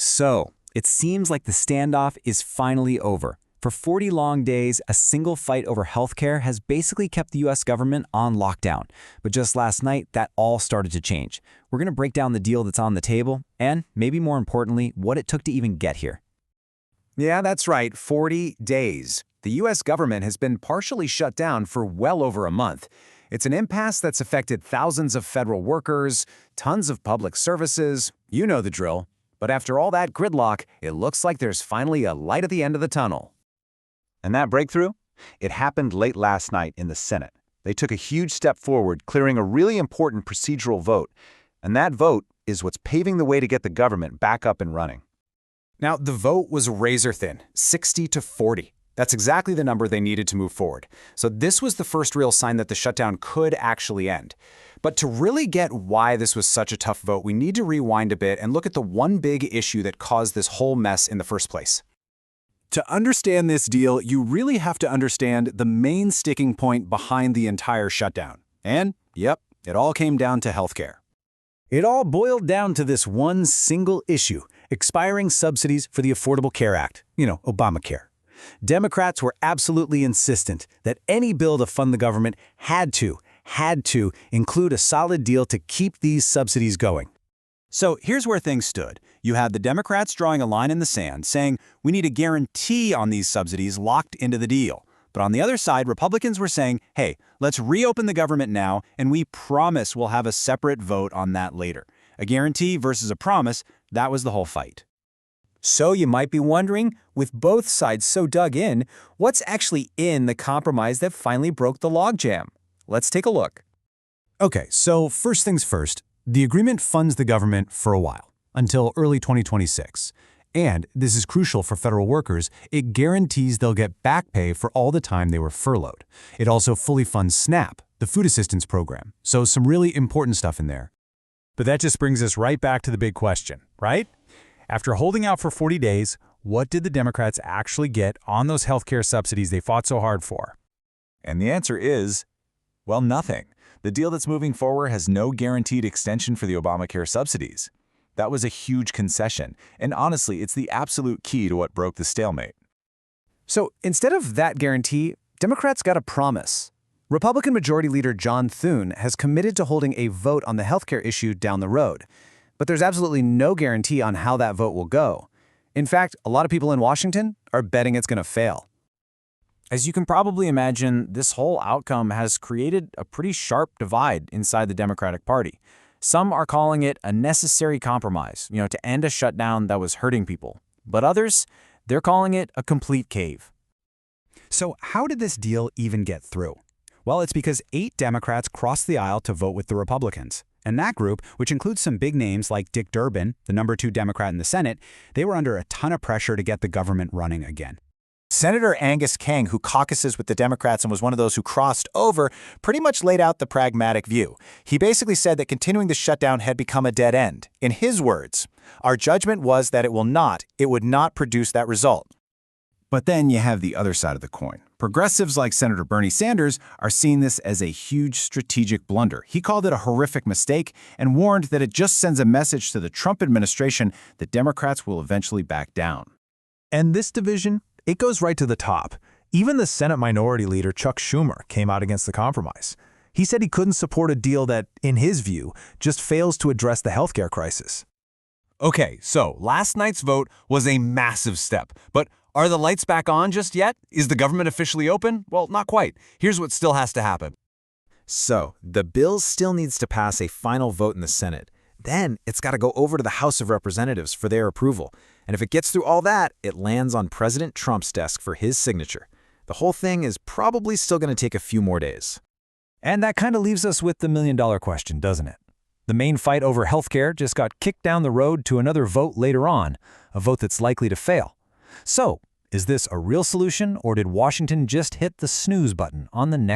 So, it seems like the standoff is finally over. For 40 long days, a single fight over healthcare has basically kept the US government on lockdown. But just last night, that all started to change. We're going to break down the deal that's on the table and, maybe more importantly, what it took to even get here. Yeah, that's right, 40 days. The U.S. government has been partially shut down for well over a month. It's an impasse that's affected thousands of federal workers, tons of public services, you know the drill. But after all that gridlock, it looks like there's finally a light at the end of the tunnel. And that breakthrough? It happened late last night in the Senate. They took a huge step forward, clearing a really important procedural vote. And that vote is what's paving the way to get the government back up and running. Now, the vote was razor thin, 60 to 40. That's exactly the number they needed to move forward. So this was the first real sign that the shutdown could actually end. But to really get why this was such a tough vote, we need to rewind a bit and look at the one big issue that caused this whole mess in the first place. To understand this deal, you really have to understand the main sticking point behind the entire shutdown. And, yep, it all came down to healthcare. It all boiled down to this one single issue: expiring subsidies for the Affordable Care Act, Obamacare. Democrats were absolutely insistent that any bill to fund the government had to include a solid deal to keep these subsidies going. So here's where things stood. You had the Democrats drawing a line in the sand, saying we need a guarantee on these subsidies locked into the deal. But on the other side, Republicans were saying, hey, let's reopen the government now, and we promise we'll have a separate vote on that later. A guarantee versus a promise, that was the whole fight. So you might be wondering, with both sides so dug in, what's actually in the compromise that finally broke the logjam? Let's take a look. Okay, so first things first, the agreement funds the government for a while, until early 2026. And this is crucial for federal workers. It guarantees they'll get back pay for all the time they were furloughed. It also fully funds SNAP, the food assistance program. So some really important stuff in there. But that just brings us right back to the big question, right? After holding out for 40 days, what did the Democrats actually get on those healthcare subsidies they fought so hard for? And the answer is, well, nothing. The deal that's moving forward has no guaranteed extension for the Obamacare subsidies. That was a huge concession, and honestly, it's the absolute key to what broke the stalemate. So instead of that guarantee, Democrats got a promise. Republican Majority Leader John Thune has committed to holding a vote on the healthcare issue down the road. But there's absolutely no guarantee on how that vote will go. In fact, a lot of people in Washington are betting it's going to fail. As you can probably imagine, this whole outcome has created a pretty sharp divide inside the Democratic Party. Some are calling it a necessary compromise, to end a shutdown that was hurting people. But others, they're calling it a complete cave. So how did this deal even get through? Well, it's because 8 Democrats crossed the aisle to vote with the Republicans. And that group, which includes some big names like Dick Durbin, the number 2 Democrat in the Senate, they were under a ton of pressure to get the government running again. Senator Angus King, who caucuses with the Democrats and was one of those who crossed over, pretty much laid out the pragmatic view. He basically said that continuing the shutdown had become a dead end. In his words, our judgment was that it would not produce that result. But then you have the other side of the coin. Progressives like Senator Bernie Sanders are seeing this as a huge strategic blunder. He called it a horrific mistake and warned that it just sends a message to the Trump administration that Democrats will eventually back down. And this division, it goes right to the top. Even the Senate Minority Leader Chuck Schumer came out against the compromise. He said he couldn't support a deal that, in his view, just fails to address the healthcare crisis. Okay, so last night's vote was a massive step, but are the lights back on just yet? Is the government officially open? Well, not quite. Here's what still has to happen. So, the bill still needs to pass a final vote in the Senate. Then, it's got to go over to the House of Representatives for their approval. And if it gets through all that, it lands on President Trump's desk for his signature. The whole thing is probably still going to take a few more days. And that kind of leaves us with the million-dollar question, doesn't it? The main fight over healthcare just got kicked down the road to another vote later on, a vote that's likely to fail. So, is this a real solution, or did Washington just hit the snooze button on the next